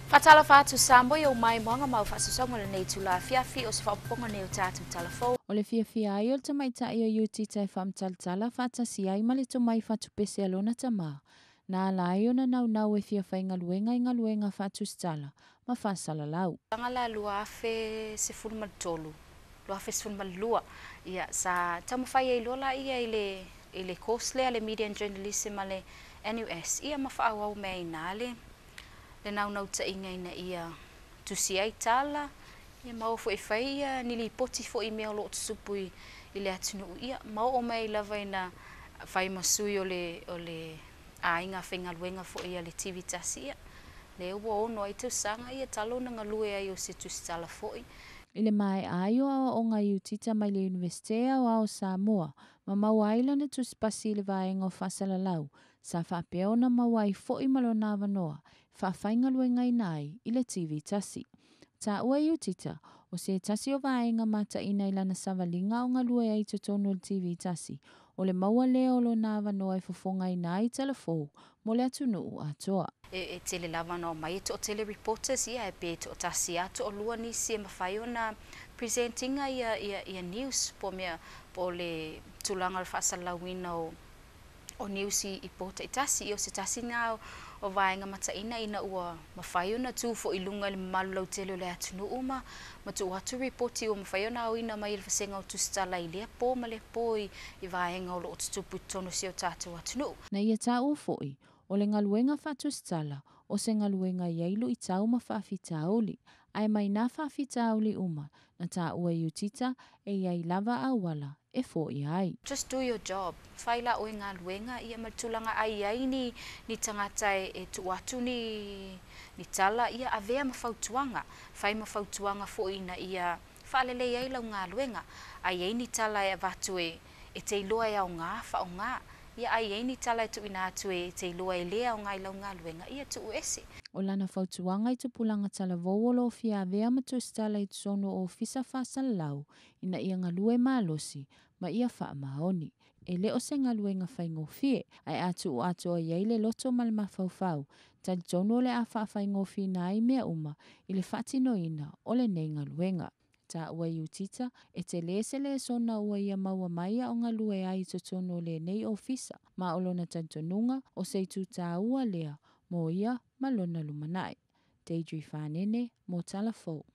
Tala Fou Samoa o mai moanga mau faaosofia lenei tula fiafi o se faaponga nei o tātou Tala Fou. O le fiafia ai o le tamaitaʻi o Iutita faamavae faatasi ai ma le tomai faatupese a lona tamā. Na ala ai ona naunau e fiafai galuega i galuega Tusitala ma faasalalau. Angala lua afe se fulmatolu. Lua afe se fulmalua. Ia sa tamafai ai lola ia ile course le ale media and journalism ale NUS. Ia mafaau me inale. Le naunau tainga ina ia Tusitala. Ia mau fo fai ia nili poti fo i mea lo tsupu i le atonu ia mau o mai lava ina fai masui o le ainga fengaluenga fo ia le TV tasi ia. Le ua ono ai tausaga ia talo na galue ai o se Tusitala foi. Ile mai ai o nga Iutita mai le Universitea o Samoa ma mauai lana tusipasi le vaega o faasalalau sa faapea ona mauai foʻi ma lona avanoa faafaigaluega ina ai i le TV tasi. Taua Iutita o se tasi o vaega mataʻina i lana savaliga o galue ai totonu o le TV tasi o le maua lea o lona avanoa e fofoga ina ai Tala Fou mo le atunuu atoa. E tele lava no mai to tele reporters ia e pe to tasi ato o lua ni se mafai ona presenting ia news po le tulanga faasalauina o news i pota itasi o se tasi na o vaega mataʻina ina ua mafai ona tu fo i lunga le malulau tele o le atunu uma ma tu atu report o mafai ona au ina mai le fasega o Tusitala i lea po ma le po i vaega o loo tutupu tono si o tatou atunu. Na ia taʻua foʻi o le galuega Tusitala o se galuega iai lui tau ma faafitauli ae mai na faafitauli uma na taʻua Iutita e iai lava auala e foʻi ai. Just do your job. Fai la o galuega ia matulanga ai ni tangata e tuatu ni tala ia avea mafautuanga. Fai mafautuanga foʻi na ia faalelei ai lau galuega. Ai ni tala e vatu e te iloa e au ngā whaonga. Ia ai ni tala e tuina atu e te iloa e lea o ngai lau galuega ia tu ese. O lana fautuanga i tupulanga Tala Fou o fia avea ma Tusitala i tusono o faafasalalau ina ia galue malosi ma ia faamaoni. E le o se galuega faigofie ai atu atoa iai le loto ma le mafaufau talitonuga o le a faafaigofina ai mea uma i le faatinoina o lenei galuega. Taua Iutita e tele se le sona ua ia maua maia o galue ai totonu o lenei ofisa ma o lona talitonuga o se tua lea mo ia ma lona lumanaʻi. Faanene mo Tala Fou.